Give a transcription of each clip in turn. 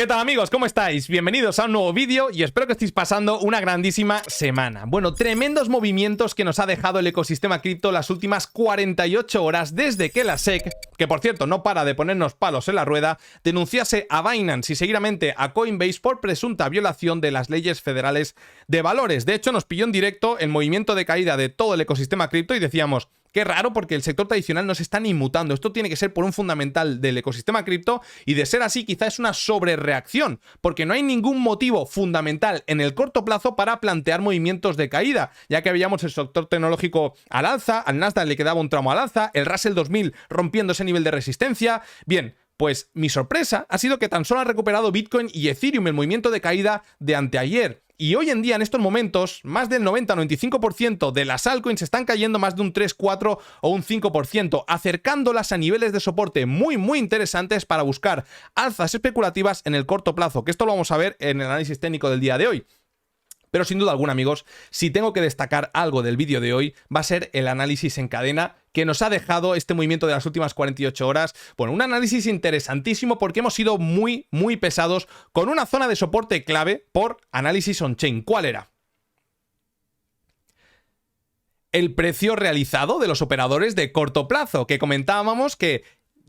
¿Qué tal, amigos? ¿Cómo estáis? Bienvenidos a un nuevo vídeo y espero que estéis pasando una grandísima semana. Bueno, tremendos movimientos que nos ha dejado el ecosistema cripto las últimas 48 horas desde que la SEC, que por cierto no para de ponernos palos en la rueda, denunciase a Binance y seguidamente a Coinbase por presunta violación de las leyes federales de valores. De hecho, nos pilló en directo el movimiento de caída de todo el ecosistema cripto y decíamos: qué raro, porque el sector tradicional no se está ni mutando. Esto tiene que ser por un fundamental del ecosistema cripto, y de ser así quizá es una sobrereacción, porque no hay ningún motivo fundamental en el corto plazo para plantear movimientos de caída, ya que veíamos el sector tecnológico al alza, al Nasdaq le quedaba un tramo al alza, el Russell 2000 rompiendo ese nivel de resistencia. Bien, pues mi sorpresa ha sido que tan solo han recuperado Bitcoin y Ethereum el movimiento de caída de anteayer. Y hoy en día, en estos momentos, más del 90-95% de las altcoins están cayendo más de un 3, 4 o un 5%, acercándolas a niveles de soporte muy interesantes para buscar alzas especulativas en el corto plazo, que esto lo vamos a ver en el análisis técnico del día de hoy. Pero sin duda alguna, amigos, si tengo que destacar algo del vídeo de hoy, va a ser el análisis en cadena que nos ha dejado este movimiento de las últimas 48 horas. Bueno, un análisis interesantísimo porque hemos sido muy pesados con una zona de soporte clave por análisis on-chain. ¿Cuál era? El precio realizado de los operadores de corto plazo, que comentábamos que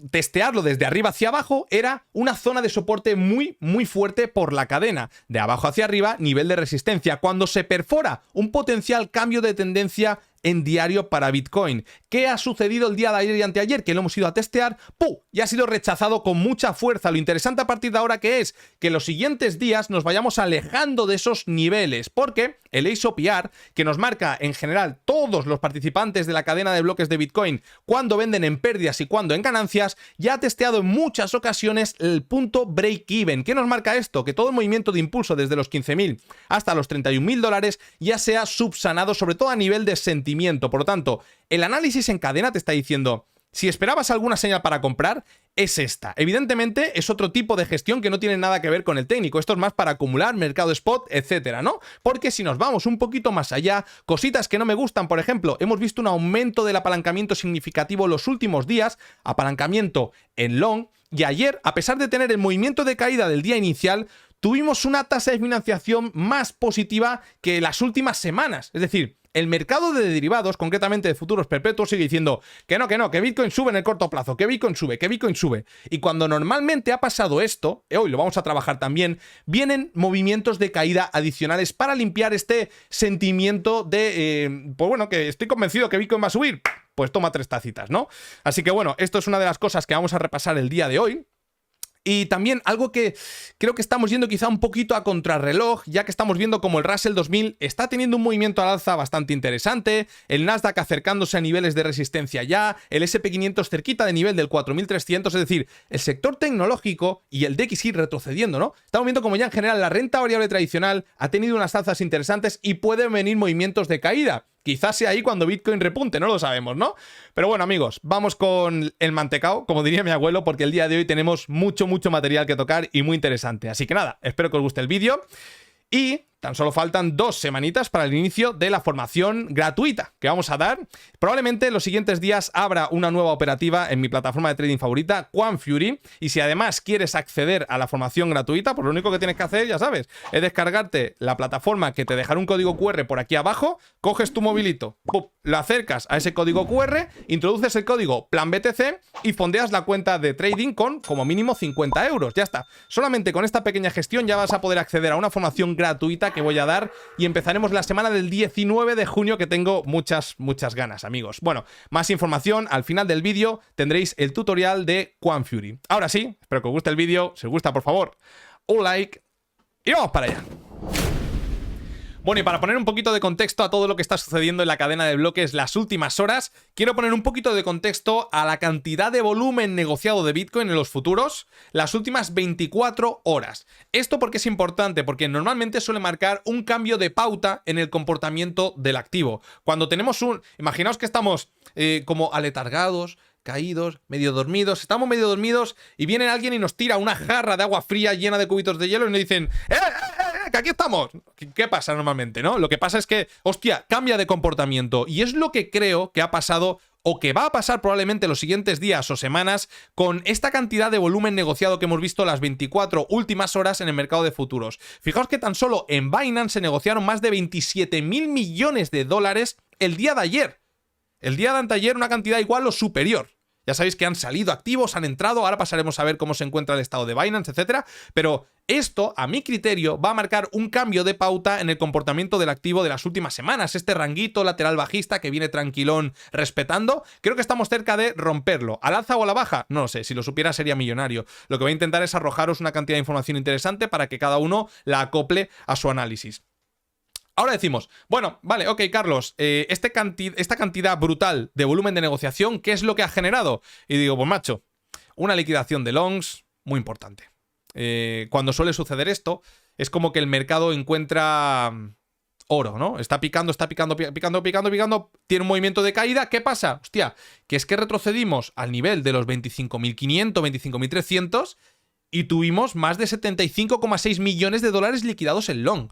testearlo desde arriba hacia abajo era una zona de soporte muy fuerte por la cadena. De abajo hacia arriba, nivel de resistencia. Cuando se perfora un potencial cambio de tendencia en diario para Bitcoin. ¿Qué ha sucedido el día de ayer y anteayer? Que lo hemos ido a testear, ¡pum!, y ha sido rechazado con mucha fuerza. Lo interesante a partir de ahora que es que los siguientes días nos vayamos alejando de esos niveles, porque el AceOPR, que nos marca en general todos los participantes de la cadena de bloques de Bitcoin cuando venden en pérdidas y cuando en ganancias, ya ha testeado en muchas ocasiones el punto break-even. ¿Qué nos marca esto? Que todo el movimiento de impulso desde los 15.000 hasta los 31.000 dólares ya se ha subsanado, sobre todo a nivel de sentimiento. Por lo tanto, el análisis en cadena te está diciendo: si esperabas alguna señal para comprar, es esta. Evidentemente es otro tipo de gestión que no tiene nada que ver con el técnico. Esto es más para acumular, mercado spot, etcétera, ¿no? Porque si nos vamos un poquito más allá, cositas que no me gustan, por ejemplo, hemos visto un aumento del apalancamiento significativo los últimos días, apalancamiento en long, y ayer, a pesar de tener el movimiento de caída del día inicial, tuvimos una tasa de financiación más positiva que las últimas semanas. Es decir, el mercado de derivados, concretamente de futuros perpetuos, sigue diciendo que no, que Bitcoin sube en el corto plazo, que Bitcoin sube. Y cuando normalmente ha pasado esto, hoy lo vamos a trabajar también, vienen movimientos de caída adicionales para limpiar este sentimiento de, pues bueno, que estoy convencido que Bitcoin va a subir. Pues toma 3 tacitas, ¿no? Así que bueno, esto es una de las cosas que vamos a repasar el día de hoy. Y también algo que creo que estamos yendo quizá un poquito a contrarreloj, ya que estamos viendo como el Russell 2000 está teniendo un movimiento al alza bastante interesante, el Nasdaq acercándose a niveles de resistencia ya, el SP500 cerquita de nivel del 4300, es decir, el sector tecnológico y el DXY retrocediendo, ¿no? Estamos viendo como ya en general la renta variable tradicional ha tenido unas alzas interesantes y pueden venir movimientos de caída. Quizás sea ahí cuando Bitcoin repunte, no lo sabemos, ¿no? Pero bueno, amigos, vamos con el mantecao, como diría mi abuelo, porque el día de hoy tenemos mucho material que tocar y muy interesante. Así que nada, espero que os guste el vídeo. Y tan solo faltan 2 semanitas para el inicio de la formación gratuita que vamos a dar. Probablemente en los siguientes días abra una nueva operativa en mi plataforma de trading favorita, QuantFury. Y si además quieres acceder a la formación gratuita, pues lo único que tienes que hacer, ya sabes, es descargarte la plataforma, que te dejará un código QR por aquí abajo, coges tu movilito, ¡pum!, lo acercas a ese código QR, introduces el código PLANBTC y fondeas la cuenta de trading con como mínimo 50 euros. Ya está. Solamente con esta pequeña gestión ya vas a poder acceder a una formación gratuita que voy a dar, y empezaremos la semana del 19 de junio, que tengo muchas ganas, amigos. Bueno, más información al final del vídeo, tendréis el tutorial de QuantFury. Ahora sí, espero que os guste el vídeo. Si os gusta, por favor, un like y vamos para allá. Bueno, y para poner un poquito de contexto a todo lo que está sucediendo en la cadena de bloques las últimas horas, quiero poner un poquito de contexto a la cantidad de volumen negociado de Bitcoin en los futuros las últimas 24 horas. Esto porque es importante, porque normalmente suele marcar un cambio de pauta en el comportamiento del activo. Cuando tenemos imaginaos que estamos como aletargados, caídos, medio dormidos, estamos medio dormidos y viene alguien y nos tira una jarra de agua fría llena de cubitos de hielo y nos dicen que aquí estamos. ¿Qué pasa normalmente, no? Lo que pasa es que, hostia, cambia de comportamiento, y es lo que creo que ha pasado o que va a pasar probablemente los siguientes días o semanas con esta cantidad de volumen negociado que hemos visto las 24 últimas horas en el mercado de futuros. Fijaos que tan solo en Binance se negociaron más de 27.000 millones de dólares el día de ayer. El día de anteayer una cantidad igual o superior. Ya sabéis que han salido activos, han entrado, ahora pasaremos a ver cómo se encuentra el estado de Binance, etcétera. Pero esto, a mi criterio, va a marcar un cambio de pauta en el comportamiento del activo de las últimas semanas. Este ranguito lateral bajista que viene tranquilón respetando, creo que estamos cerca de romperlo. ¿Al alza o a la baja? No lo sé, si lo supiera sería millonario. Lo que voy a intentar es arrojaros una cantidad de información interesante para que cada uno la acople a su análisis. Ahora decimos, bueno, vale, ok, Carlos, esta cantidad brutal de volumen de negociación, ¿qué es lo que ha generado? Y digo, pues macho, una liquidación de longs muy importante. Cuando suele suceder esto, es como que el mercado encuentra oro, ¿no? Está picando, tiene un movimiento de caída. ¿Qué pasa? Hostia, que es que retrocedimos al nivel de los 25.500, 25.300 y tuvimos más de 75,6 millones de dólares liquidados en long.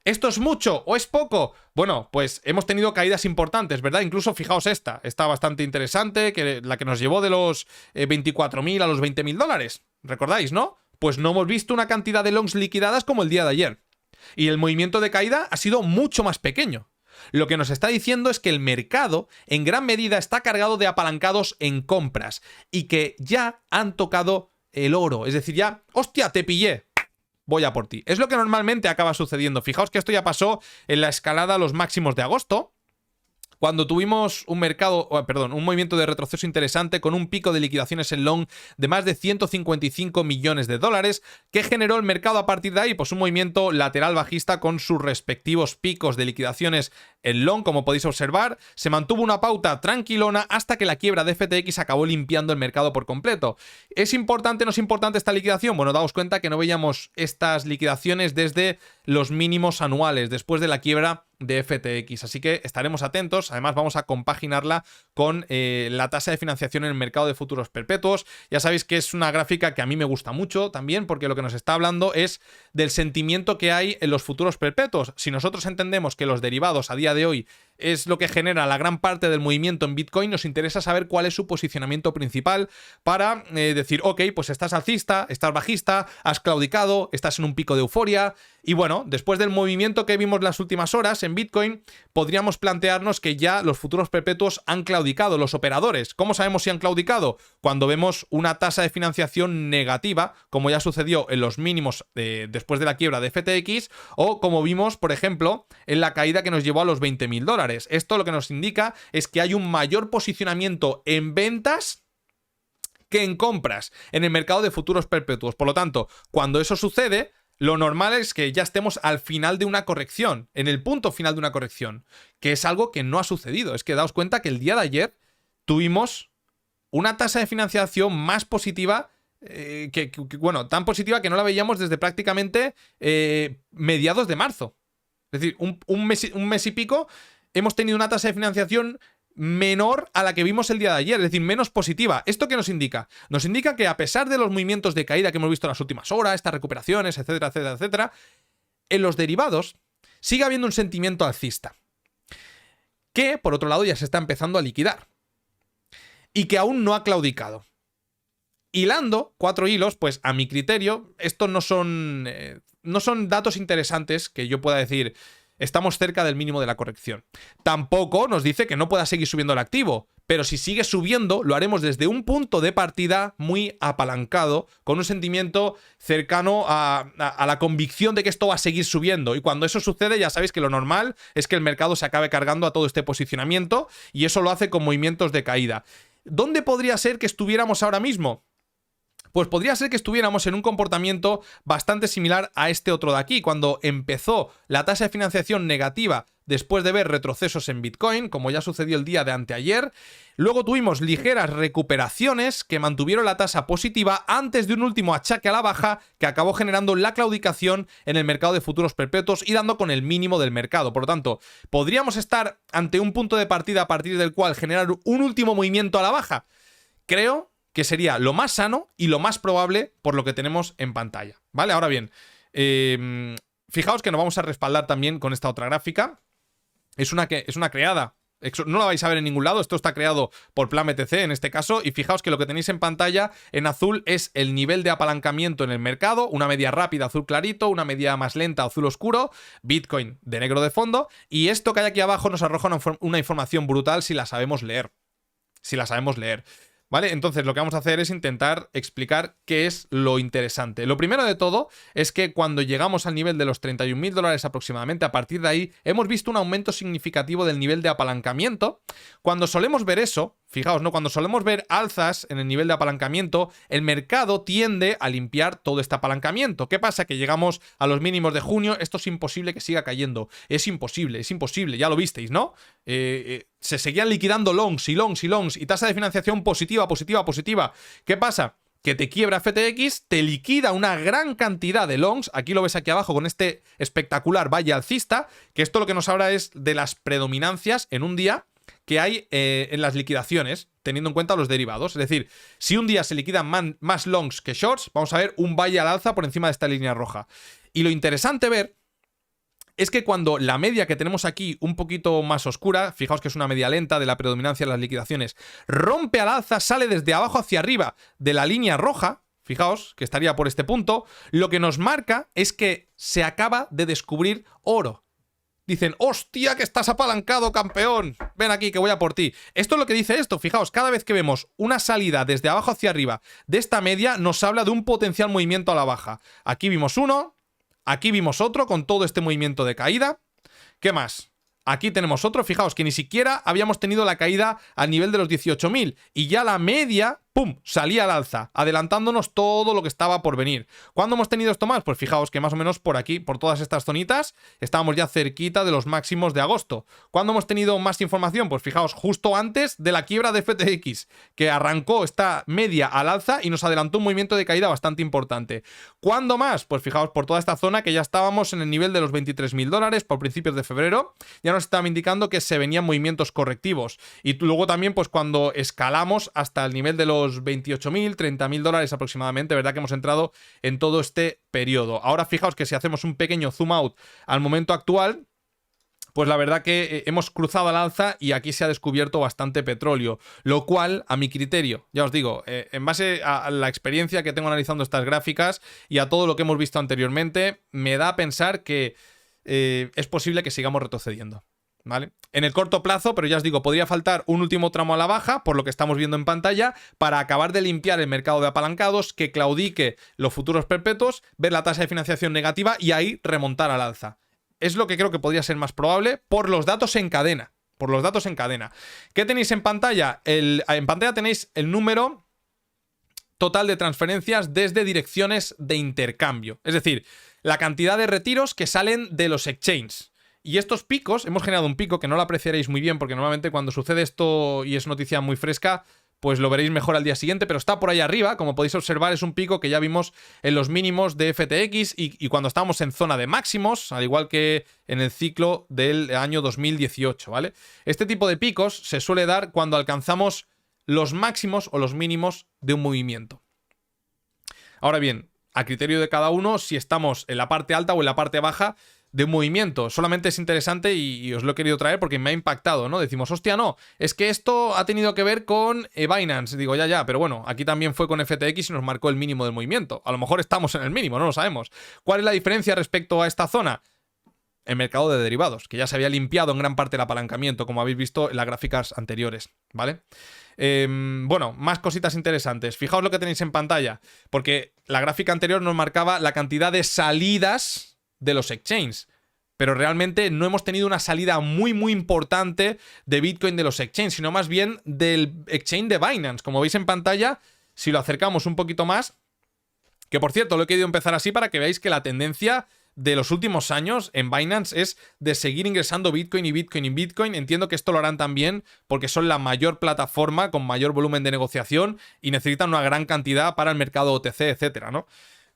¿Esto es mucho o es poco? Bueno, pues hemos tenido caídas importantes, ¿verdad? Incluso fijaos esta, está bastante interesante, la que nos llevó de los 24.000 a los 20.000 dólares. ¿Recordáis, no? Pues no hemos visto una cantidad de longs liquidadas como el día de ayer. Y el movimiento de caída ha sido mucho más pequeño. Lo que nos está diciendo es que el mercado en gran medida está cargado de apalancados en compras y que ya han tocado el oro. Es decir, ya, ¡hostia, te pillé! Voy a por ti. Es lo que normalmente acaba sucediendo. Fijaos que esto ya pasó en la escalada a los máximos de agosto, cuando tuvimos un movimiento de retroceso interesante con un pico de liquidaciones en long de más de 155 millones de dólares, que generó el mercado a partir de ahí, pues un movimiento lateral bajista con sus respectivos picos de liquidaciones en long, como podéis observar. Se mantuvo una pauta tranquilona hasta que la quiebra de FTX acabó limpiando el mercado por completo. ¿Es importante o no es importante esta liquidación? Bueno, daos cuenta que no veíamos estas liquidaciones desde los mínimos anuales, después de la quiebra de FTX, así que estaremos atentos. Además vamos a compaginarla con la tasa de financiación en el mercado de futuros perpetuos. Ya sabéis que es una gráfica que a mí me gusta mucho también, porque lo que nos está hablando es del sentimiento que hay en los futuros perpetuos. Si nosotros entendemos que los derivados a día de hoy es lo que genera la gran parte del movimiento en Bitcoin, nos interesa saber cuál es su posicionamiento principal para decir, ok, pues estás alcista, estás bajista, has claudicado, estás en un pico de euforia. Y bueno, después del movimiento que vimos las últimas horas en Bitcoin, podríamos plantearnos que ya los futuros perpetuos han claudicado, los operadores. ¿Cómo sabemos si han claudicado? Cuando vemos una tasa de financiación negativa, como ya sucedió en los mínimos después de la quiebra de FTX, o como vimos, por ejemplo, en la caída que nos llevó a los 20.000 dólares. Esto lo que nos indica es que hay un mayor posicionamiento en ventas que en compras en el mercado de futuros perpetuos. Por lo tanto, cuando eso sucede, lo normal es que ya estemos al final de una corrección, en el punto final de una corrección, que es algo que no ha sucedido. Es que daos cuenta que el día de ayer tuvimos una tasa de financiación más positiva, bueno, tan positiva que no la veíamos desde prácticamente mediados de marzo. Es decir, un mes y pico hemos tenido una tasa de financiación menor a la que vimos el día de ayer, es decir, menos positiva. ¿Esto qué nos indica? Nos indica que a pesar de los movimientos de caída que hemos visto en las últimas horas, estas recuperaciones, etcétera, etcétera, etcétera, en los derivados sigue habiendo un sentimiento alcista, que por otro lado ya se está empezando a liquidar y que aún no ha claudicado. Hilando 4 hilos, pues a mi criterio, estos no son datos interesantes que yo pueda decir estamos cerca del mínimo de la corrección. Tampoco nos dice que no pueda seguir subiendo el activo, pero si sigue subiendo, lo haremos desde un punto de partida muy apalancado, con un sentimiento cercano a la convicción de que esto va a seguir subiendo. Y cuando eso sucede, ya sabéis que lo normal es que el mercado se acabe cargando a todo este posicionamiento, y eso lo hace con movimientos de caída. ¿Dónde podría ser que estuviéramos ahora mismo? Pues podría ser que estuviéramos en un comportamiento bastante similar a este otro de aquí, cuando empezó la tasa de financiación negativa después de ver retrocesos en Bitcoin, como ya sucedió el día de anteayer. Luego tuvimos ligeras recuperaciones que mantuvieron la tasa positiva antes de un último achaque a la baja que acabó generando la claudicación en el mercado de futuros perpetuos y dando con el mínimo del mercado. Por lo tanto, podríamos estar ante un punto de partida a partir del cual generar un último movimiento a la baja. Creo que sería lo más sano y lo más probable por lo que tenemos en pantalla, ¿vale? Ahora bien, fijaos que nos vamos a respaldar también con esta otra gráfica. Es una creada No la vais a ver en ningún lado, esto está creado por Plan BTC en este caso, y fijaos que lo que tenéis en pantalla en azul es el nivel de apalancamiento en el mercado, una media rápida azul clarito, una media más lenta azul oscuro, Bitcoin de negro de fondo, y esto que hay aquí abajo nos arroja una información brutal si la sabemos leer. ¿Vale? Entonces lo que vamos a hacer es intentar explicar qué es lo interesante. Lo primero de todo es que cuando llegamos al nivel de los $31.000 aproximadamente, a partir de ahí hemos visto un aumento significativo del nivel de apalancamiento. Cuando solemos ver eso, fijaos, ¿no? Cuando solemos ver alzas en el nivel de apalancamiento, el mercado tiende a limpiar todo este apalancamiento. ¿Qué pasa? Que llegamos a los mínimos de junio, esto es imposible que siga cayendo. Es imposible, ya lo visteis, ¿no? Se seguían liquidando longs y tasa de financiación positiva. ¿Qué pasa? Que te quiebra FTX, te liquida una gran cantidad de longs, aquí lo ves aquí abajo con este espectacular valle alcista, que esto lo que nos habla es de las predominancias en un día que hay en las liquidaciones, teniendo en cuenta los derivados. Es decir, si un día se liquidan más longs que shorts, vamos a ver un valle al alza por encima de esta línea roja. Y lo interesante ver es que cuando la media que tenemos aquí un poquito más oscura, fijaos que es una media lenta de la predominancia en las liquidaciones, rompe al alza, sale desde abajo hacia arriba de la línea roja, fijaos que estaría por este punto, lo que nos marca es que se acaba de descubrir oro. Dicen, hostia, que estás apalancado, campeón, ven aquí que voy a por ti. Esto es lo que dice esto, fijaos, cada vez que vemos una salida desde abajo hacia arriba de esta media, nos habla de un potencial movimiento a la baja. Aquí vimos uno. Aquí vimos otro con todo este movimiento de caída. ¿Qué más? Aquí tenemos otro. Fijaos que ni siquiera habíamos tenido la caída al nivel de los 18.000. Y ya la media, ¡pum!, salía al alza, adelantándonos todo lo que estaba por venir. ¿Cuándo hemos tenido esto más? Pues fijaos que más o menos por aquí, por todas estas zonitas, estábamos ya cerquita de los máximos de agosto. ¿Cuándo hemos tenido más información? Pues fijaos, justo antes de la quiebra de FTX, que arrancó esta media al alza y nos adelantó un movimiento de caída bastante importante. ¿Cuándo más? Pues fijaos, por toda esta zona que ya estábamos en el nivel de los $23.000 por principios de febrero, ya nos estaba indicando que se venían movimientos correctivos. Y luego también, pues cuando escalamos hasta el nivel de los $28.000, $30.000 aproximadamente, ¿verdad? Que hemos entrado en todo este periodo. Ahora fijaos que si hacemos un pequeño zoom out al momento actual, pues la verdad que hemos cruzado al alza y aquí se ha descubierto bastante petróleo, lo cual, a mi criterio, ya os digo, en base a la experiencia que tengo analizando estas gráficas y a todo lo que hemos visto anteriormente, me da a pensar que es posible que sigamos retrocediendo, ¿vale? En el corto plazo, pero ya os digo, podría faltar un último tramo a la baja, por lo que estamos viendo en pantalla, para acabar de limpiar el mercado de apalancados, que claudique los futuros perpetuos, ver la tasa de financiación negativa y ahí remontar al alza. Es lo que creo que podría ser más probable por los datos en cadena. ¿Qué tenéis en pantalla? En pantalla tenéis el número total de transferencias desde direcciones de intercambio. Es decir, la cantidad de retiros que salen de los exchanges. Y estos picos, hemos generado un pico que no lo apreciaréis muy bien porque normalmente cuando sucede esto y es noticia muy fresca, pues lo veréis mejor al día siguiente, pero está por ahí arriba, como podéis observar es un pico que ya vimos en los mínimos de FTX y cuando estábamos en zona de máximos, al igual que en el ciclo del año 2018, ¿vale? Este tipo de picos se suele dar cuando alcanzamos los máximos o los mínimos de un movimiento. Ahora bien, a criterio de cada uno, si estamos en la parte alta o en la parte baja de un movimiento. Solamente es interesante y os lo he querido traer porque me ha impactado, ¿no? Decimos, hostia, no, es que esto ha tenido que ver con Binance. Digo, ya, pero bueno, aquí también fue con FTX y nos marcó el mínimo del movimiento. A lo mejor estamos en el mínimo, no lo sabemos. ¿Cuál es la diferencia respecto a esta zona? El mercado de derivados, que ya se había limpiado en gran parte el apalancamiento, como habéis visto en las gráficas anteriores, ¿vale? Bueno, más cositas interesantes. Fijaos lo que tenéis en pantalla, porque la gráfica anterior nos marcaba la cantidad de salidas de los exchanges, pero realmente no hemos tenido una salida muy importante de Bitcoin de los exchanges, sino más bien del exchange de Binance. Como veis en pantalla, si lo acercamos un poquito más, que por cierto lo he querido empezar así para que veáis que la tendencia de los últimos años en Binance es de seguir ingresando Bitcoin y Bitcoin y Bitcoin. Entiendo que esto lo harán también porque son la mayor plataforma con mayor volumen de negociación y necesitan una gran cantidad para el mercado OTC, etcétera, ¿no?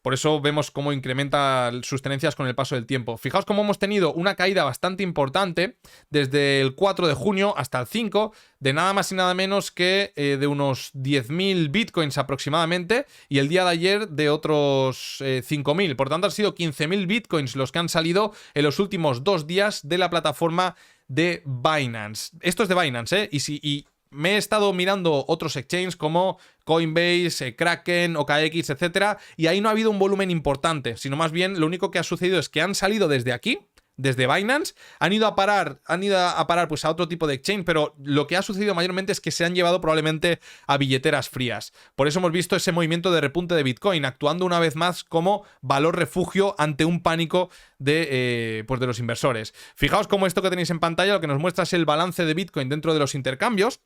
Por eso vemos cómo incrementa sus tenencias con el paso del tiempo. Fijaos cómo hemos tenido una caída bastante importante desde el 4 de junio hasta el 5, de nada más y nada menos que de unos 10.000 bitcoins aproximadamente, y el día de ayer de otros 5.000. Por tanto, han sido 15.000 bitcoins los que han salido en los últimos 2 días de la plataforma de Binance. Esto es de Binance, ¿eh? Y me he estado mirando otros exchanges como Coinbase, Kraken, OKX, etcétera, y ahí no ha habido un volumen importante, sino más bien lo único que ha sucedido es que han salido desde aquí, desde Binance, han ido a parar pues a otro tipo de exchange, pero lo que ha sucedido mayormente es que se han llevado probablemente a billeteras frías. Por eso hemos visto ese movimiento de repunte de Bitcoin, actuando una vez más como valor refugio ante un pánico de los inversores. Fijaos cómo esto que tenéis en pantalla lo que nos muestra es el balance de Bitcoin dentro de los intercambios.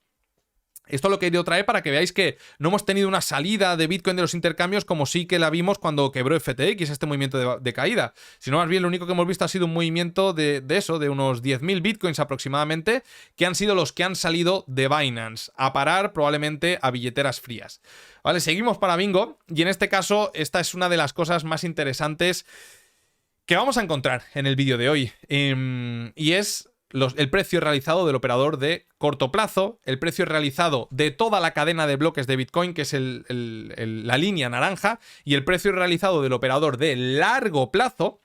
Esto lo he querido traer para que veáis que no hemos tenido una salida de Bitcoin de los intercambios como sí que la vimos cuando quebró FTX, este movimiento de caída. Sino más bien lo único que hemos visto ha sido un movimiento de unos 10.000 Bitcoins aproximadamente, que han sido los que han salido de Binance, a parar probablemente a billeteras frías. Vale, seguimos para Bingo, y en este caso esta es una de las cosas más interesantes que vamos a encontrar en el vídeo de hoy. Y es el precio realizado del operador de corto plazo, el precio realizado de toda la cadena de bloques de Bitcoin, que es la línea naranja, y el precio realizado del operador de largo plazo,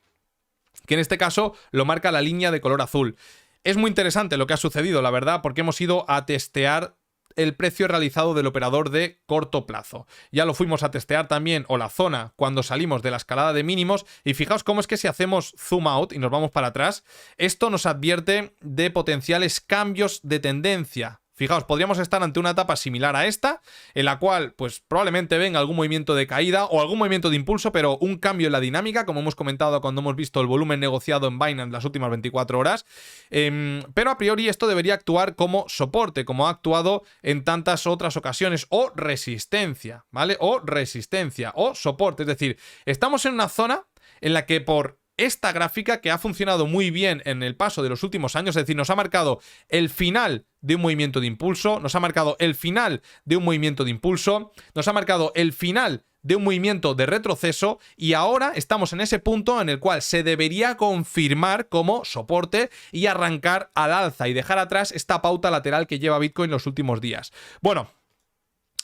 que en este caso lo marca la línea de color azul. Es muy interesante lo que ha sucedido, la verdad, porque hemos ido a testear el precio realizado del operador de corto plazo. Ya lo fuimos a testear también, o la zona, cuando salimos de la escalada de mínimos, y fijaos cómo es que si hacemos zoom out y nos vamos para atrás, esto nos advierte de potenciales cambios de tendencia. Fijaos, podríamos estar ante una etapa similar a esta, en la cual pues probablemente venga algún movimiento de caída o algún movimiento de impulso, pero un cambio en la dinámica, como hemos comentado cuando hemos visto el volumen negociado en Binance las últimas 24 horas. Pero a priori esto debería actuar como soporte, como ha actuado en tantas otras ocasiones, o resistencia, ¿vale? O resistencia, o soporte. Es decir, estamos en una zona en la que por esta gráfica, que ha funcionado muy bien en el paso de los últimos años, es decir, nos ha marcado el final de un movimiento de impulso, nos ha marcado el final de un movimiento de impulso, nos ha marcado el final de un movimiento de retroceso, y ahora estamos en ese punto en el cual se debería confirmar como soporte y arrancar al alza y dejar atrás esta pauta lateral que lleva Bitcoin los últimos días. Bueno,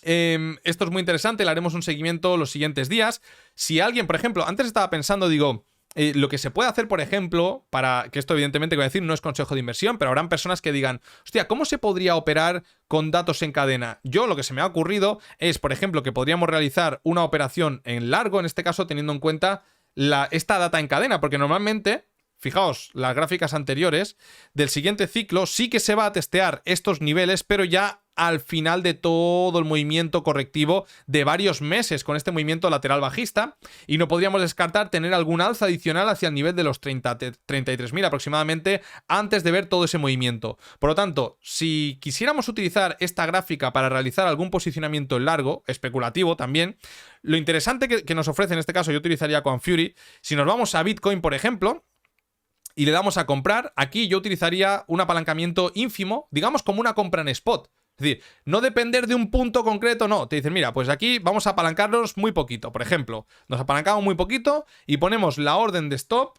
esto es muy interesante, le haremos un seguimiento los siguientes días. Si alguien, por ejemplo, antes estaba pensando, digo, lo que se puede hacer, por ejemplo, para que esto evidentemente, que voy a decir, no es consejo de inversión, pero habrán personas que digan, hostia, ¿cómo se podría operar con datos en cadena? Yo lo que se me ha ocurrido es, por ejemplo, que podríamos realizar una operación en largo, en este caso teniendo en cuenta esta data en cadena, porque normalmente, fijaos, las gráficas anteriores del siguiente ciclo sí que se va a testear estos niveles, pero ya al final de todo el movimiento correctivo de varios meses con este movimiento lateral bajista, y no podríamos descartar tener algún alza adicional hacia el nivel de los 33.000 aproximadamente antes de ver todo ese movimiento. Por lo tanto, si quisiéramos utilizar esta gráfica para realizar algún posicionamiento en largo, especulativo también, lo interesante que nos ofrece en este caso, yo utilizaría Confury. Si nos vamos a Bitcoin, por ejemplo, y le damos a comprar, aquí yo utilizaría un apalancamiento ínfimo, digamos como una compra en spot. Es decir, no depender de un punto concreto, no. Te dicen, mira, pues aquí vamos a apalancarnos muy poquito. Por ejemplo, nos apalancamos muy poquito y ponemos la orden de stop.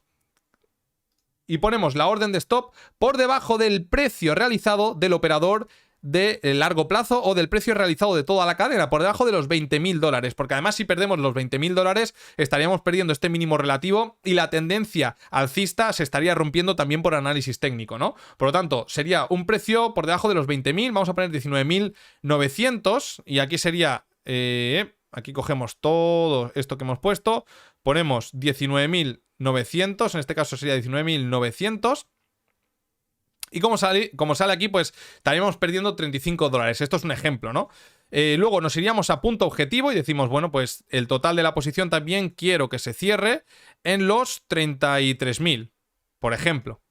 Por debajo del precio realizado del operador de largo plazo, o del precio realizado de toda la cadena, por debajo de los $20.000, porque además si perdemos los $20.000 estaríamos perdiendo este mínimo relativo y la tendencia alcista se estaría rompiendo también por análisis técnico, ¿no? Por lo tanto, sería un precio por debajo de los 20.000, vamos a poner 19.900, y aquí sería, aquí cogemos todo esto que hemos puesto, ponemos 19.900, en este caso sería 19.900, y como sale aquí, pues estaríamos perdiendo $35. Esto es un ejemplo, ¿no? Luego nos iríamos a punto objetivo y decimos, bueno, pues el total de la posición también quiero que se cierre en los 33.000, por ejemplo.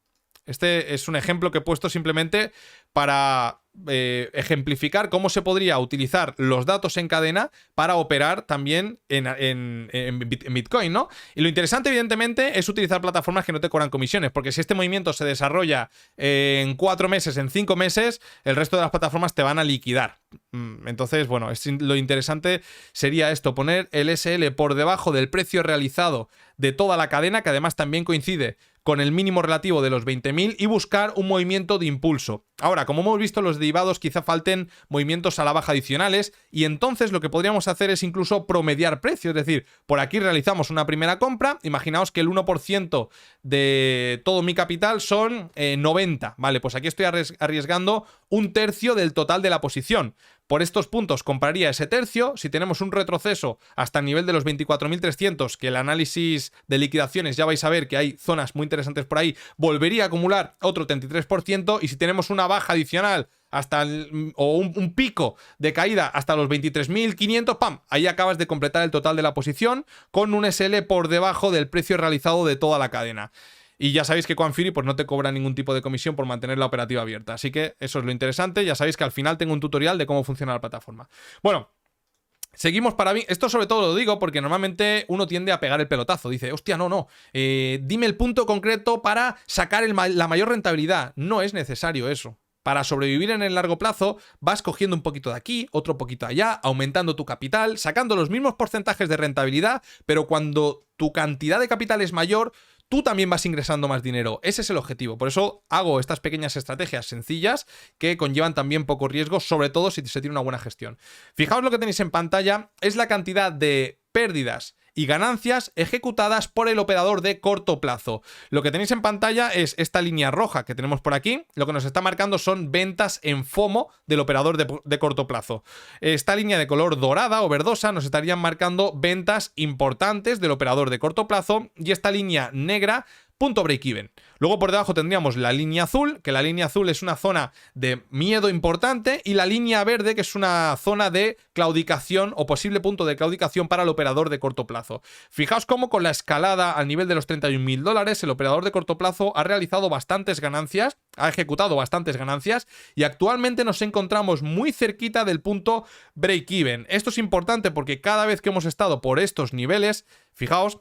Este es un ejemplo que he puesto simplemente para ejemplificar cómo se podría utilizar los datos en cadena para operar también en Bitcoin, ¿no? Y lo interesante, evidentemente, es utilizar plataformas que no te cobran comisiones, porque si este movimiento se desarrolla en 4 meses, en 5 meses, el resto de las plataformas te van a liquidar. Entonces, bueno, lo interesante sería esto, poner el SL por debajo del precio realizado de toda la cadena, que además también coincide con el mínimo relativo de los 20.000 y buscar un movimiento de impulso. Ahora, como hemos visto, los derivados quizá falten movimientos a la baja adicionales y entonces lo que podríamos hacer es incluso promediar precio, es decir, por aquí realizamos una primera compra, imaginaos que el 1% de todo mi capital son 90, vale, pues aquí estoy arriesgando un tercio del total de la posición. Por estos puntos compraría ese tercio. Si tenemos un retroceso hasta el nivel de los 24.300, que el análisis de liquidaciones ya vais a ver que hay zonas muy interesantes por ahí, volvería a acumular otro 33%. Y si tenemos una baja adicional hasta un pico de caída hasta los 23.500, ¡pam! Ahí acabas de completar el total de la posición con un SL por debajo del precio realizado de toda la cadena. Y ya sabéis que Coinfiri pues no te cobra ningún tipo de comisión por mantener la operativa abierta. Así que eso es lo interesante. Ya sabéis que al final tengo un tutorial de cómo funciona la plataforma. Bueno, seguimos para mí. Esto sobre todo lo digo porque normalmente uno tiende a pegar el pelotazo. Dice, hostia, no. Dime el punto concreto para sacar la mayor rentabilidad. No es necesario eso. Para sobrevivir en el largo plazo, vas cogiendo un poquito de aquí, otro poquito allá, aumentando tu capital, sacando los mismos porcentajes de rentabilidad, pero cuando tu cantidad de capital es mayor, tú también vas ingresando más dinero. Ese es el objetivo. Por eso hago estas pequeñas estrategias sencillas que conllevan también poco riesgo, sobre todo si se tiene una buena gestión. Fijaos lo que tenéis en pantalla, es la cantidad de pérdidas y ganancias ejecutadas por el operador de corto plazo. Lo que tenéis en pantalla es esta línea roja que tenemos por aquí. Lo que nos está marcando son ventas en FOMO del operador de corto plazo. Esta línea de color dorada o verdosa nos estarían marcando ventas importantes del operador de corto plazo y esta línea negra, punto break-even. Luego por debajo tendríamos la línea azul, que la línea azul es una zona de miedo importante, y la línea verde, que es una zona de claudicación o posible punto de claudicación para el operador de corto plazo. Fijaos cómo con la escalada al nivel de los $31.000, el operador de corto plazo ha realizado bastantes ganancias, ha ejecutado bastantes ganancias, y actualmente nos encontramos muy cerquita del punto break-even. Esto es importante porque cada vez que hemos estado por estos niveles, fijaos,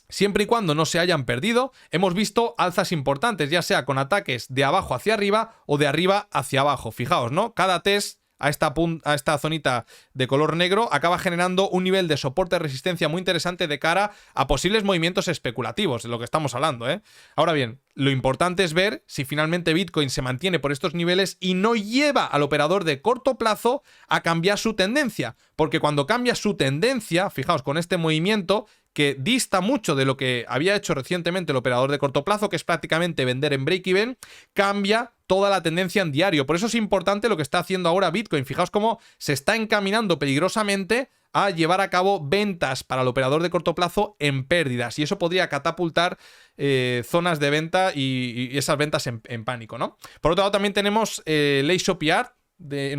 siempre y cuando no se hayan perdido, hemos visto alzas importantes, ya sea con ataques de abajo hacia arriba o de arriba hacia abajo. Fijaos, ¿no? Cada test a esta zonita de color negro acaba generando un nivel de soporte de resistencia muy interesante de cara a posibles movimientos especulativos, de lo que estamos hablando, ¿eh? Ahora bien, lo importante es ver si finalmente Bitcoin se mantiene por estos niveles y no lleva al operador de corto plazo a cambiar su tendencia, porque cuando cambia su tendencia, fijaos, con este movimiento que dista mucho de lo que había hecho recientemente el operador de corto plazo, que es prácticamente vender en break-even, cambia toda la tendencia en diario. Por eso es importante lo que está haciendo ahora Bitcoin. Fijaos cómo se está encaminando peligrosamente a llevar a cabo ventas para el operador de corto plazo en pérdidas, y eso podría catapultar zonas de venta y esas ventas en pánico, ¿no? Por otro lado también tenemos el ASOPR,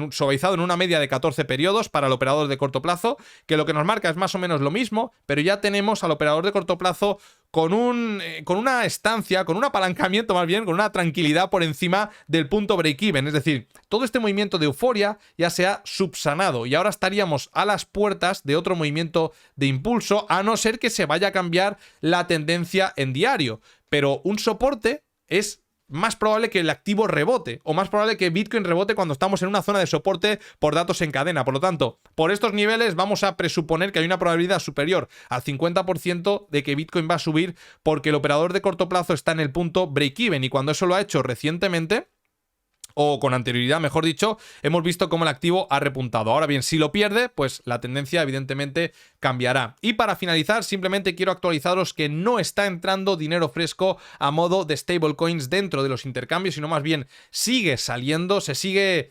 suavizado en una media de 14 periodos para el operador de corto plazo, que lo que nos marca es más o menos lo mismo, pero ya tenemos al operador de corto plazo con una estancia, con un apalancamiento más bien, con una tranquilidad por encima del punto break-even. Es decir, todo este movimiento de euforia ya se ha subsanado y ahora estaríamos a las puertas de otro movimiento de impulso, a no ser que se vaya a cambiar la tendencia en diario. Pero un soporte es más probable que el activo rebote, o más probable que Bitcoin rebote cuando estamos en una zona de soporte por datos en cadena. Por lo tanto, por estos niveles vamos a presuponer que hay una probabilidad superior al 50% de que Bitcoin va a subir, porque el operador de corto plazo está en el punto break-even, y cuando eso lo ha hecho recientemente, o con anterioridad, mejor dicho, hemos visto cómo el activo ha repuntado. Ahora bien, si lo pierde, pues la tendencia evidentemente cambiará. Y para finalizar, simplemente quiero actualizaros que no está entrando dinero fresco a modo de stablecoins dentro de los intercambios, sino más bien sigue saliendo, sigue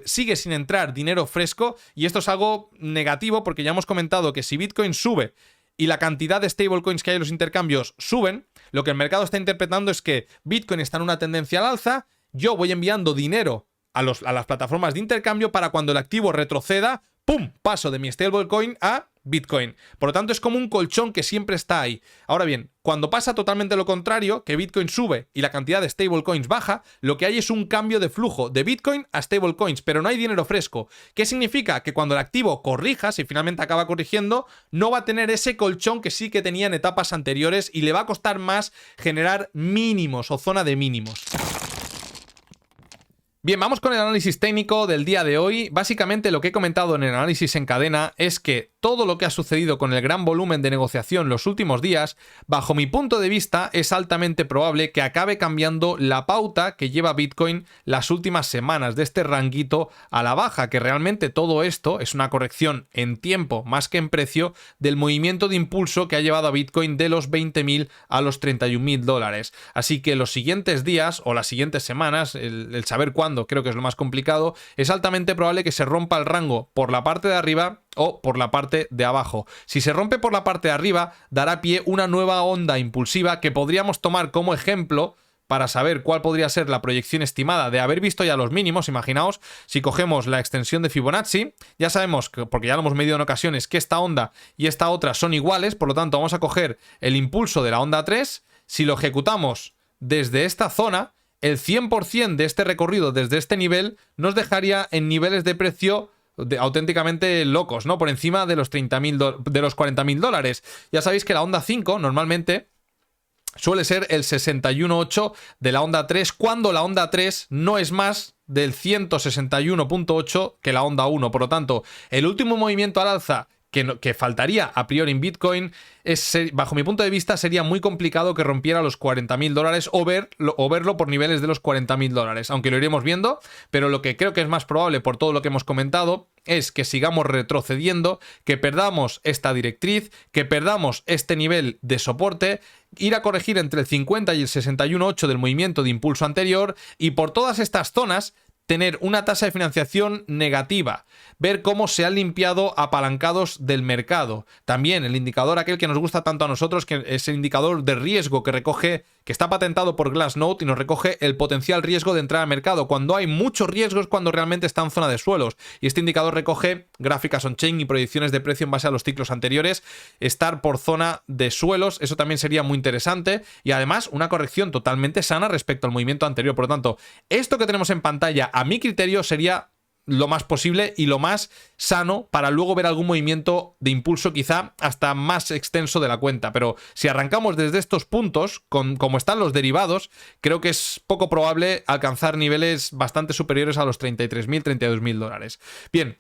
sin entrar dinero fresco, y esto es algo negativo porque ya hemos comentado que si Bitcoin sube y la cantidad de stablecoins que hay en los intercambios suben, lo que el mercado está interpretando es que Bitcoin está en una tendencia al alza. Yo voy enviando dinero a las plataformas de intercambio para cuando el activo retroceda, ¡pum!, paso de mi stablecoin a Bitcoin. Por lo tanto, es como un colchón que siempre está ahí. Ahora bien, cuando pasa totalmente lo contrario, que Bitcoin sube y la cantidad de stablecoins baja, lo que hay es un cambio de flujo de Bitcoin a stablecoins, pero no hay dinero fresco. ¿Qué significa? Que cuando el activo corrija, si finalmente acaba corrigiendo, no va a tener ese colchón que sí que tenía en etapas anteriores, y le va a costar más generar mínimos o zona de mínimos. Bien, vamos con el análisis técnico del día de hoy. Básicamente lo que he comentado en el análisis en cadena es que todo lo que ha sucedido con el gran volumen de negociación los últimos días, bajo mi punto de vista, es altamente probable que acabe cambiando la pauta que lleva Bitcoin las últimas semanas de este ranguito a la baja, que realmente todo esto es una corrección en tiempo más que en precio del movimiento de impulso que ha llevado a Bitcoin de los 20.000 a los 31.000 dólares. Así que los siguientes días o las siguientes semanas, el saber cuándo creo que es lo más complicado, es altamente probable que se rompa el rango por la parte de arriba o por la parte de abajo. Si se rompe por la parte de arriba, dará pie una nueva onda impulsiva que podríamos tomar como ejemplo para saber cuál podría ser la proyección estimada de haber visto ya los mínimos. Imaginaos, si cogemos la extensión de Fibonacci, ya sabemos, porque ya lo hemos medido en ocasiones, que esta onda y esta otra son iguales, por lo tanto vamos a coger el impulso de la onda 3, si lo ejecutamos desde esta zona, el 100% de este recorrido desde este nivel nos dejaría en niveles de precio auténticamente locos, ¿no? Por encima de los 30.000 de los 40.000 dólares. Ya sabéis que la onda 5 normalmente suele ser el 61.8 de la onda 3, cuando la onda 3 no es más del 161.8 que la onda 1. Por lo tanto, el último movimiento al alza que faltaría a priori en Bitcoin, bajo mi punto de vista, sería muy complicado que rompiera los 40.000 dólares o verlo por niveles de los 40.000 dólares, aunque lo iremos viendo, pero lo que creo que es más probable por todo lo que hemos comentado es que sigamos retrocediendo, que perdamos esta directriz, que perdamos este nivel de soporte, ir a corregir entre el 50 y el 61.8 del movimiento de impulso anterior y por todas estas zonas tener una tasa de financiación negativa, ver cómo se han limpiado apalancados del mercado. También el indicador aquel que nos gusta tanto a nosotros, que es el indicador de riesgo que recoge, que está patentado por Glassnode y nos recoge el potencial riesgo de entrada al mercado. Cuando hay muchos riesgos, cuando realmente está en zona de suelos. Y este indicador recoge gráficas on-chain y proyecciones de precio en base a los ciclos anteriores. Estar por zona de suelos, eso también sería muy interesante. Y además, una corrección totalmente sana respecto al movimiento anterior. Por lo tanto, esto que tenemos en pantalla, a mi criterio, sería lo más posible y lo más sano para luego ver algún movimiento de impulso quizá hasta más extenso de la cuenta. Pero si arrancamos desde estos puntos, como están los derivados, creo que es poco probable alcanzar niveles bastante superiores a los 33.000, 32.000 dólares. Bien.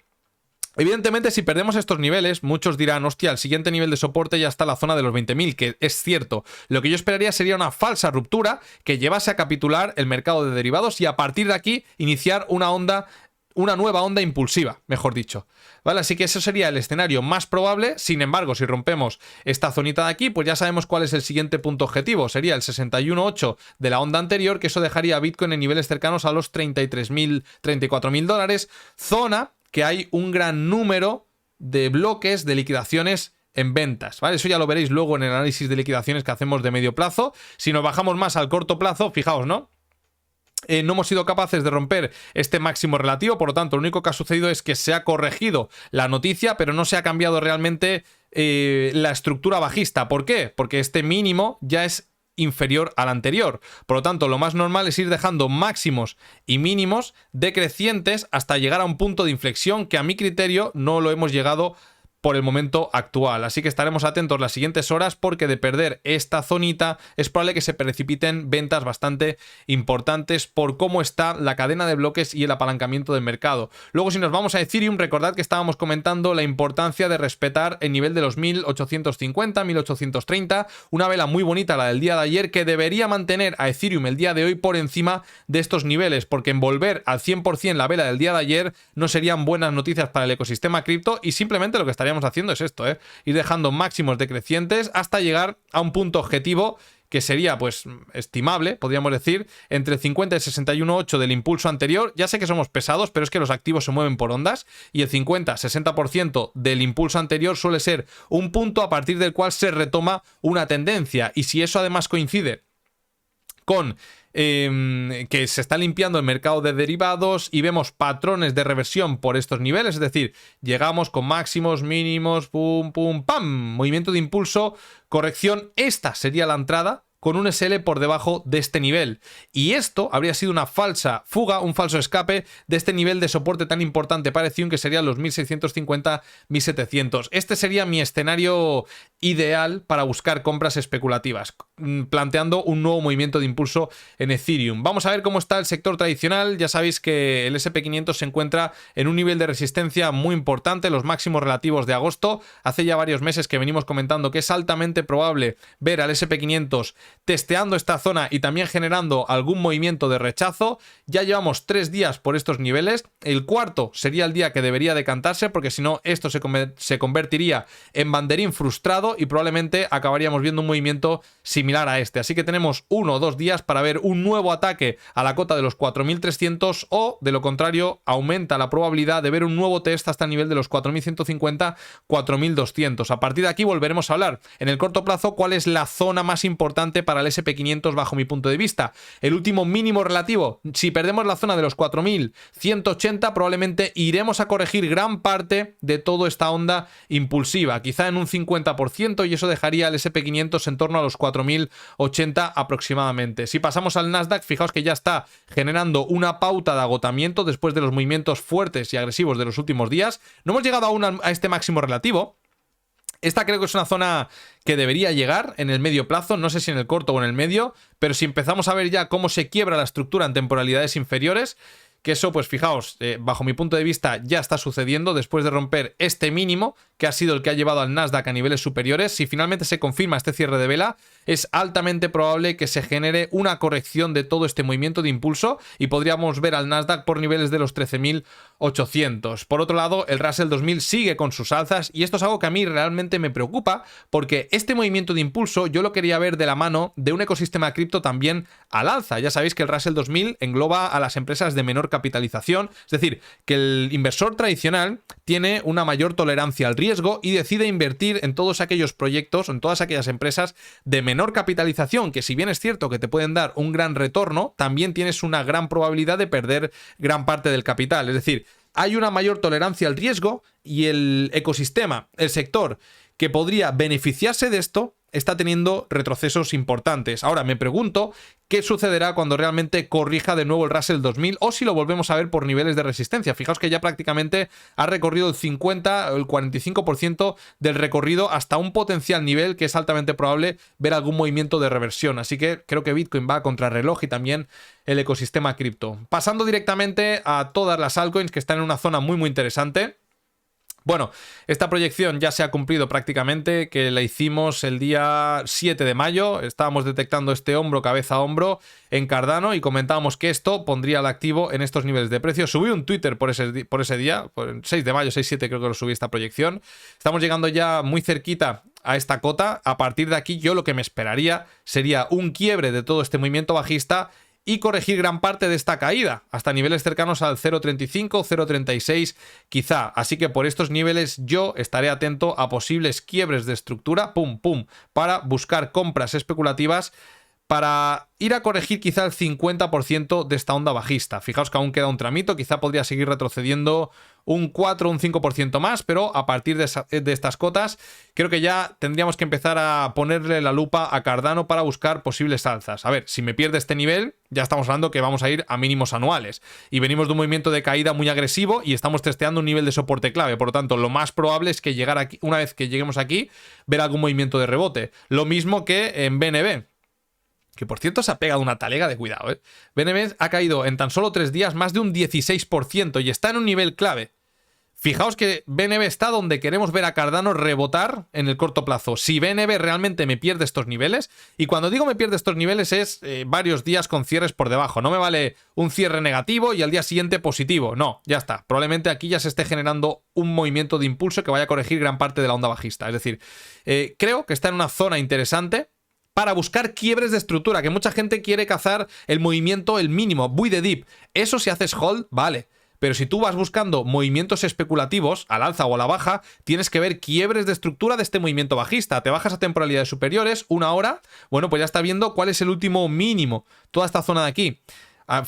Evidentemente, si perdemos estos niveles, muchos dirán, hostia, el siguiente nivel de soporte ya está en la zona de los 20.000, que es cierto. Lo que yo esperaría sería una falsa ruptura que llevase a capitular el mercado de derivados y a partir de aquí iniciar una nueva onda impulsiva, mejor dicho. ¿Vale? Así que eso sería el escenario más probable. Sin embargo, si rompemos esta zonita de aquí, pues ya sabemos cuál es el siguiente punto objetivo. Sería el 61.8 de la onda anterior, que eso dejaría a Bitcoin en niveles cercanos a los 33.000, 34.000 dólares. Zona que hay un gran número de bloques de liquidaciones en ventas, ¿vale? Eso ya lo veréis luego en el análisis de liquidaciones que hacemos de medio plazo. Si nos bajamos más al corto plazo, fijaos, ¿no? No hemos sido capaces de romper este máximo relativo, por lo tanto, lo único que ha sucedido es que se ha corregido la noticia, pero no se ha cambiado realmente la estructura bajista. ¿Por qué? Porque este mínimo ya es inferior al anterior. Por lo tanto, lo más normal es ir dejando máximos y mínimos decrecientes hasta llegar a un punto de inflexión que a mi criterio no lo hemos llegado por el momento actual. Así que estaremos atentos las siguientes horas porque de perder esta zonita es probable que se precipiten ventas bastante importantes por cómo está la cadena de bloques y el apalancamiento del mercado. Luego, si nos vamos a Ethereum, recordad que estábamos comentando la importancia de respetar el nivel de los 1850, 1830, una vela muy bonita la del día de ayer que debería mantener a Ethereum el día de hoy por encima de estos niveles, porque en volver al 100% la vela del día de ayer no serían buenas noticias para el ecosistema cripto y simplemente lo que estaríamos haciendo es esto, ir dejando máximos decrecientes hasta llegar a un punto objetivo que sería, pues, estimable, podríamos decir, entre el 50 y el 61.8 del impulso anterior. Ya sé que somos pesados, pero es que los activos se mueven por ondas y el 50-60% del impulso anterior suele ser un punto a partir del cual se retoma una tendencia. Y si eso además coincide con que se está limpiando el mercado de derivados y vemos patrones de reversión por estos niveles, es decir, llegamos con máximos, mínimos, pum, pum, pam, movimiento de impulso, corrección, esta sería la entrada con un SL por debajo de este nivel. Y esto habría sido una falsa fuga, un falso escape de este nivel de soporte tan importante para Ethereum, que serían los 1650-1700. Este sería mi escenario ideal para buscar compras especulativas, planteando un nuevo movimiento de impulso en Ethereum. Vamos a ver cómo está el sector tradicional. Ya sabéis que el SP500 se encuentra en un nivel de resistencia muy importante, los máximos relativos de agosto. Hace ya varios meses que venimos comentando que es altamente probable ver al SP500 testeando esta zona y también generando algún movimiento de rechazo. Ya llevamos 3 días por estos niveles. El cuarto sería el día que debería decantarse, porque si no esto se convertiría en banderín frustrado y probablemente acabaríamos viendo un movimiento similar a este. Así que tenemos 1 o 2 días para ver un nuevo ataque a la cota de los 4.300, o de lo contrario aumenta la probabilidad de ver un nuevo test hasta el nivel de los 4.150, 4.200. A partir de aquí volveremos a hablar en el corto plazo cuál es la zona más importante para el SP500 bajo mi punto de vista. El último mínimo relativo, si perdemos la zona de los 4.180, probablemente iremos a corregir gran parte de toda esta onda impulsiva, quizá en un 50%, y eso dejaría el SP500 en torno a los 4.080 aproximadamente. Si pasamos al Nasdaq, fijaos que ya está generando una pauta de agotamiento después de los movimientos fuertes y agresivos de los últimos días. No hemos llegado aún a este máximo relativo. Esta creo que es una zona que debería llegar en el medio plazo, no sé si en el corto o en el medio, pero si empezamos a ver ya cómo se quiebra la estructura en temporalidades inferiores, que eso, pues fijaos, bajo mi punto de vista ya está sucediendo después de romper este mínimo, que ha sido el que ha llevado al Nasdaq a niveles superiores. Si finalmente se confirma este cierre de vela, es altamente probable que se genere una corrección de todo este movimiento de impulso y podríamos ver al Nasdaq por niveles de los 13.800. Por otro lado, el Russell 2000 sigue con sus alzas, y esto es algo que a mí realmente me preocupa, porque este movimiento de impulso yo lo quería ver de la mano de un ecosistema cripto también al alza. Ya sabéis que el Russell 2000 engloba a las empresas de menor capitalización, es decir, que el inversor tradicional tiene una mayor tolerancia al riesgo y decide invertir en todos aquellos proyectos, en todas aquellas empresas de menor capitalización, que si bien es cierto que te pueden dar un gran retorno, también tienes una gran probabilidad de perder gran parte del capital. Es decir, hay una mayor tolerancia al riesgo, y el ecosistema, el sector que podría beneficiarse de esto, está teniendo retrocesos importantes. Ahora me pregunto qué sucederá cuando realmente corrija de nuevo el Russell 2000, o si lo volvemos a ver por niveles de resistencia. Fijaos que ya prácticamente ha recorrido el 50 o el 45% del recorrido hasta un potencial nivel que es altamente probable ver algún movimiento de reversión. Así que creo que Bitcoin va a contrarreloj, y también el ecosistema cripto. Pasando directamente a todas las altcoins que están en una zona muy interesante. Bueno, esta proyección ya se ha cumplido prácticamente, que la hicimos el día 7 de mayo. Estábamos detectando este hombro, cabeza a hombro en Cardano, y comentábamos que esto pondría al activo en estos niveles de precio. Subí un Twitter por ese día, por el 6 de mayo, 6-7 creo que lo subí esta proyección. Estamos llegando ya muy cerquita a esta cota. A partir de aquí yo lo que me esperaría sería un quiebre de todo este movimiento bajista y corregir gran parte de esta caída hasta niveles cercanos al 0.35, 0.36 quizá. Así que por estos niveles yo estaré atento a posibles quiebres de estructura, para buscar compras especulativas, para ir a corregir quizá el 50% de esta onda bajista. Fijaos que aún queda un tramito, quizá podría seguir retrocediendo un 4 o un 5% más, pero a partir de estas cotas creo que ya tendríamos que empezar a ponerle la lupa a Cardano para buscar posibles alzas. A ver, si me pierde este nivel, ya estamos hablando que vamos a ir a mínimos anuales, y venimos de un movimiento de caída muy agresivo y estamos testeando un nivel de soporte clave. Por lo tanto, lo más probable es que una vez que lleguemos aquí, ver algún movimiento de rebote. Lo mismo que en BNB, que por cierto se ha pegado una talega de cuidado, ¿eh? BNB ha caído en tan solo 3 días más de un 16% y está en un nivel clave. Fijaos que BNB está donde queremos ver a Cardano rebotar en el corto plazo. Si BNB realmente me pierde estos niveles, y cuando digo me pierde estos niveles es varios días con cierres por debajo. No me vale un cierre negativo y al día siguiente positivo. No, ya está. Probablemente aquí ya se esté generando un movimiento de impulso que vaya a corregir gran parte de la onda bajista. Es decir, creo que está en una zona interesante para buscar quiebres de estructura, que mucha gente quiere cazar el movimiento, el mínimo, buy the dip. Eso si haces hold, vale. Pero si tú vas buscando movimientos especulativos, al alza o a la baja, tienes que ver quiebres de estructura de este movimiento bajista. Te bajas a temporalidades superiores, 1 hora, bueno, pues ya está viendo cuál es el último mínimo, toda esta zona de aquí.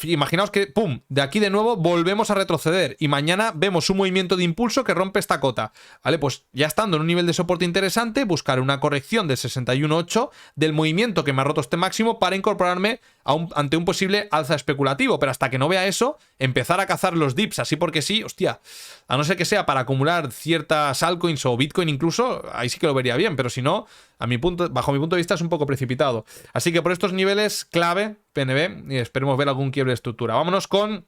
Imaginaos que, pum, de aquí de nuevo volvemos a retroceder y mañana vemos un movimiento de impulso que rompe esta cota, ¿vale? Pues ya estando en un nivel de soporte interesante, buscar una corrección del 61.8 del movimiento que me ha roto este máximo para incorporarme ante un posible alza especulativo, pero hasta que no vea eso, empezar a cazar los dips así porque sí, hostia, a no ser que sea para acumular ciertas altcoins o Bitcoin incluso, ahí sí que lo vería bien, pero si no, bajo mi punto de vista es un poco precipitado. Así que por estos niveles clave, PNB, y esperemos ver algún quiebre de estructura. Vámonos con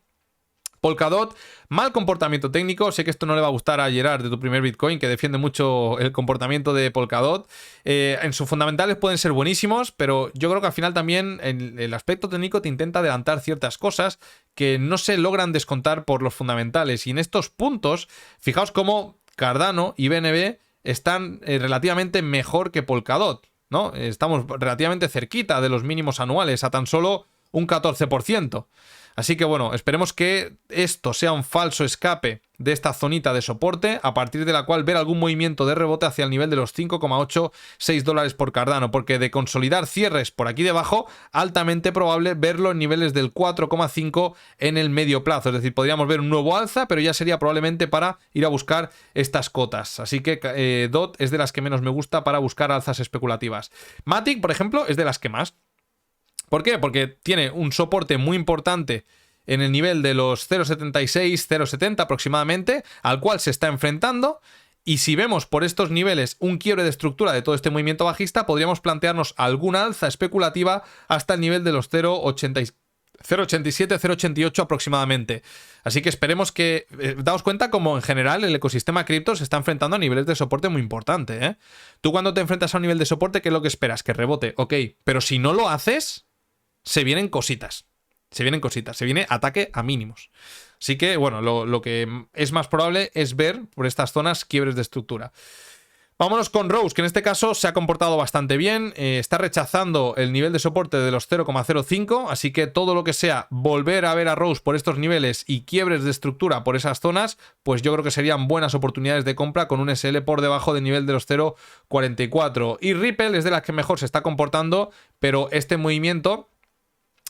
Polkadot. Mal comportamiento técnico. Sé que esto no le va a gustar a Gerard de tu primer Bitcoin, que defiende mucho el comportamiento de Polkadot. En sus fundamentales pueden ser buenísimos, pero yo creo que al final también el aspecto técnico te intenta adelantar ciertas cosas que no se logran descontar por los fundamentales. Y en estos puntos, fijaos cómo Cardano y BNB están relativamente mejor que Polkadot, ¿no? Estamos relativamente cerquita de los mínimos anuales, a tan solo un 14%. Así que bueno, esperemos que esto sea un falso escape de esta zonita de soporte, a partir de la cual ver algún movimiento de rebote hacia el nivel de los 5,86 dólares por Cardano, porque de consolidar cierres por aquí debajo, altamente probable verlo en niveles del 4,5 en el medio plazo. Es decir, podríamos ver un nuevo alza, pero ya sería probablemente para ir a buscar estas cotas. Así que DOT es de las que menos me gusta para buscar alzas especulativas. Matic, por ejemplo, es de las que más. ¿Por qué? Porque tiene un soporte muy importante en el nivel de los 0,76, 0,70 aproximadamente, al cual se está enfrentando. Y si vemos por estos niveles un quiebre de estructura de todo este movimiento bajista, podríamos plantearnos alguna alza especulativa hasta el nivel de los 0,87, 0,88 aproximadamente. Así que esperemos que... daos cuenta como en general el ecosistema cripto se está enfrentando a niveles de soporte muy importantes, ¿eh? Tú cuando te enfrentas a un nivel de soporte, ¿qué es lo que esperas? Que rebote, ok. Pero si no lo haces, se vienen cositas. Se viene ataque a mínimos. Así que, bueno, lo que es más probable es ver por estas zonas quiebres de estructura. Vámonos con Rose, que en este caso se ha comportado bastante bien, está rechazando el nivel de soporte de los 0,05, así que todo lo que sea volver a ver a Rose por estos niveles y quiebres de estructura por esas zonas, pues yo creo que serían buenas oportunidades de compra con un SL por debajo del nivel de los 0,44. Y Ripple es de las que mejor se está comportando, pero este movimiento,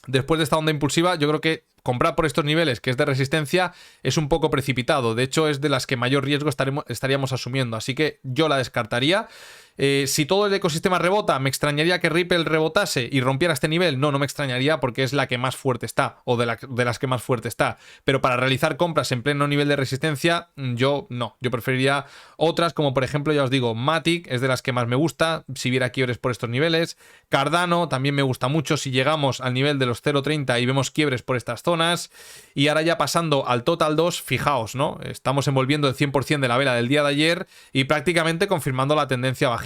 después de esta onda impulsiva, yo creo que comprar por estos niveles, que es de resistencia, es un poco precipitado. De hecho, es de las que mayor riesgo estaríamos asumiendo. Así que yo la descartaría. Si todo el ecosistema rebota, ¿me extrañaría que Ripple rebotase y rompiera este nivel? No, no me extrañaría porque es la que más fuerte está, o de las que más fuerte está. Pero para realizar compras en pleno nivel de resistencia, yo no. Yo preferiría otras, como por ejemplo, ya os digo, Matic es de las que más me gusta, si viera quiebres por estos niveles. Cardano también me gusta mucho si llegamos al nivel de los 0,30 y vemos quiebres por estas zonas. Y ahora ya pasando al Total 2, fijaos, ¿no? Estamos envolviendo el 100% de la vela del día de ayer y prácticamente confirmando la tendencia bajista.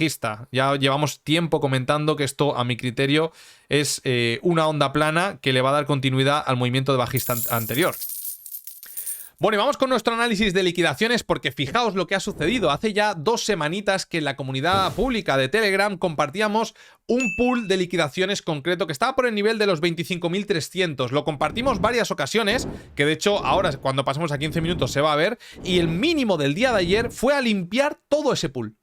Ya llevamos tiempo comentando que esto, a mi criterio, es una onda plana que le va a dar continuidad al movimiento de bajista anterior. Bueno, y vamos con nuestro análisis de liquidaciones, porque fijaos lo que ha sucedido. Hace ya 2 semanitas que en la comunidad pública de Telegram compartíamos un pool de liquidaciones concreto que estaba por el nivel de los 25.300. Lo compartimos varias ocasiones, que de hecho ahora cuando pasemos a 15 minutos se va a ver, y el mínimo del día de ayer fue a limpiar todo ese pool.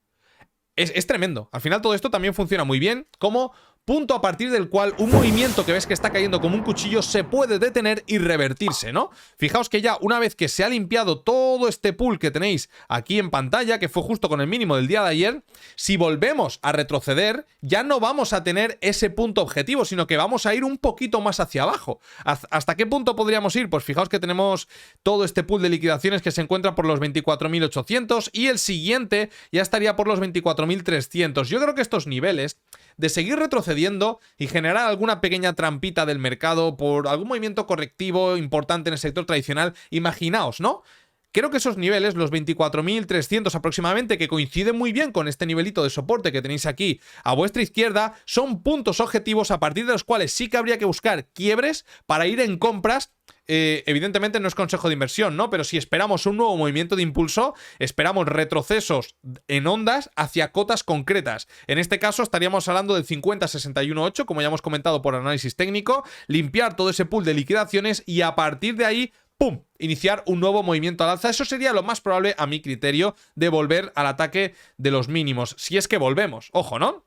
Es tremendo. Al final todo esto también funciona muy bien como punto a partir del cual un movimiento que ves que está cayendo como un cuchillo se puede detener y revertirse, ¿no? Fijaos que ya una vez que se ha limpiado todo este pool que tenéis aquí en pantalla, que fue justo con el mínimo del día de ayer, si volvemos a retroceder, ya no vamos a tener ese punto objetivo, sino que vamos a ir un poquito más hacia abajo. ¿Hasta qué punto podríamos ir? Pues fijaos que tenemos todo este pool de liquidaciones que se encuentra por los 24.800 y el siguiente ya estaría por los 24.300. Yo creo que estos niveles de seguir retrocediendo y generar alguna pequeña trampita del mercado por algún movimiento correctivo importante en el sector tradicional, imaginaos, ¿no? Creo que esos niveles, los 24.300 aproximadamente, que coinciden muy bien con este nivelito de soporte que tenéis aquí a vuestra izquierda, son puntos objetivos a partir de los cuales sí que habría que buscar quiebres para ir en compras. Evidentemente no es consejo de inversión, ¿no? Pero si esperamos un nuevo movimiento de impulso, esperamos retrocesos en ondas hacia cotas concretas. En este caso estaríamos hablando del 50-61.8, como ya hemos comentado por análisis técnico, limpiar todo ese pool de liquidaciones y a partir de ahí, ¡pum!, iniciar un nuevo movimiento al alza. Eso sería lo más probable, a mi criterio, de volver al ataque de los mínimos. Si es que volvemos, ojo, ¿no?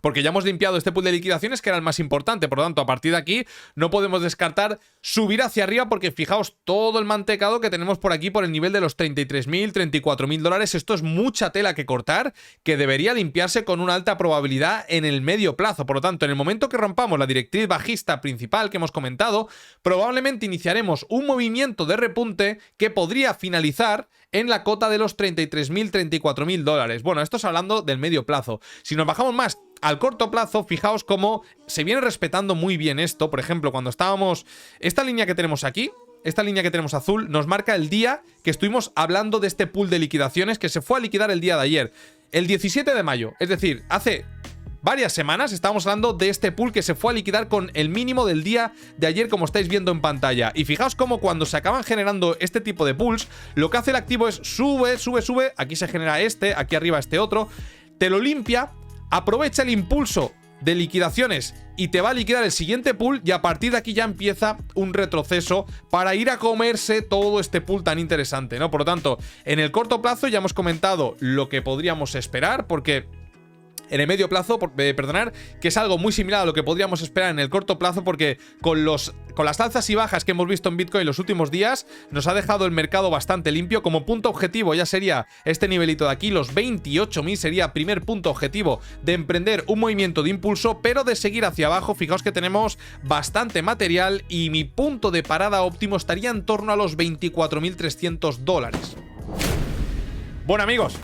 porque ya hemos limpiado este pool de liquidaciones que era el más importante. Por lo tanto, a partir de aquí no podemos descartar subir hacia arriba, porque fijaos todo el mantecado que tenemos por aquí por el nivel de los 33.000, 34.000 dólares. Esto es mucha tela que cortar, que debería limpiarse con una alta probabilidad en el medio plazo. Por lo tanto, en el momento que rompamos la directriz bajista principal que hemos comentado, probablemente iniciaremos un movimiento de repunte que podría finalizar en la cota de los 33.000, 34.000 dólares. Bueno, esto es hablando del medio plazo. Si nos bajamos más al corto plazo, fijaos cómo se viene respetando muy bien esto. Por ejemplo, cuando estábamos... Esta línea que tenemos aquí, esta línea que tenemos azul, nos marca el día que estuvimos hablando de este pool de liquidaciones que se fue a liquidar el día de ayer. El 17 de mayo, es decir, hace varias semanas estábamos hablando de este pool que se fue a liquidar con el mínimo del día de ayer, como estáis viendo en pantalla. Y fijaos cómo cuando se acaban generando este tipo de pools, lo que hace el activo es sube, sube, sube. Aquí se genera este, aquí arriba este otro. Te lo limpia, aprovecha el impulso de liquidaciones y te va a liquidar el siguiente pool, y a partir de aquí ya empieza un retroceso para ir a comerse todo este pool tan interesante, ¿no? Por lo tanto, en el corto plazo ya hemos comentado lo que podríamos esperar, porque en el medio plazo, perdonar, que es algo muy similar a lo que podríamos esperar en el corto plazo, porque con las alzas y bajas que hemos visto en Bitcoin los últimos días, nos ha dejado el mercado bastante limpio. Como punto objetivo ya sería este nivelito de aquí, los 28.000 sería primer punto objetivo de emprender un movimiento de impulso, pero de seguir hacia abajo. Fijaos que tenemos bastante material y mi punto de parada óptimo estaría en torno a los 24.300 dólares. Bueno, amigos,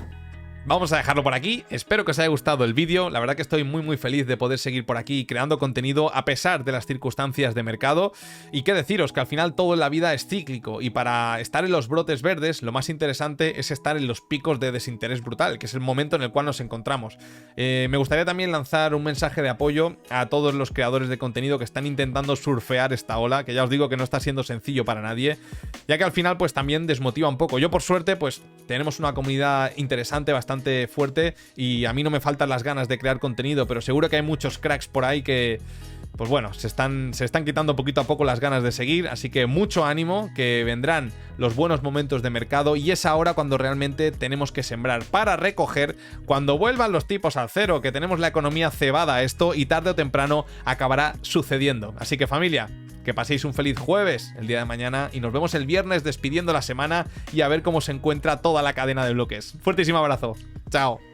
vamos a dejarlo por aquí. Espero que os haya gustado el vídeo. La verdad que estoy muy feliz de poder seguir por aquí creando contenido a pesar de las circunstancias de mercado. Y qué deciros, que al final todo en la vida es cíclico, y para estar en los brotes verdes lo más interesante es estar en los picos de desinterés brutal, que es el momento en el cual nos encontramos. Me gustaría también lanzar un mensaje de apoyo a todos los creadores de contenido que están intentando surfear esta ola, que ya os digo que no está siendo sencillo para nadie, ya que al final pues también desmotiva un poco. Yo por suerte pues tenemos una comunidad interesante, bastante fuerte, y a mí no me faltan las ganas de crear contenido, pero seguro que hay muchos cracks por ahí que, pues bueno, se están quitando poquito a poco las ganas de seguir. Así que mucho ánimo, que vendrán los buenos momentos de mercado, y es ahora cuando realmente tenemos que sembrar para recoger cuando vuelvan los tipos al cero, que tenemos la economía cebada a esto, y tarde o temprano acabará sucediendo. Así que, familia, que paséis un feliz jueves el día de mañana, y nos vemos el viernes despidiendo la semana y a ver cómo se encuentra toda la cadena de bloques. Fuertísimo abrazo. Chao.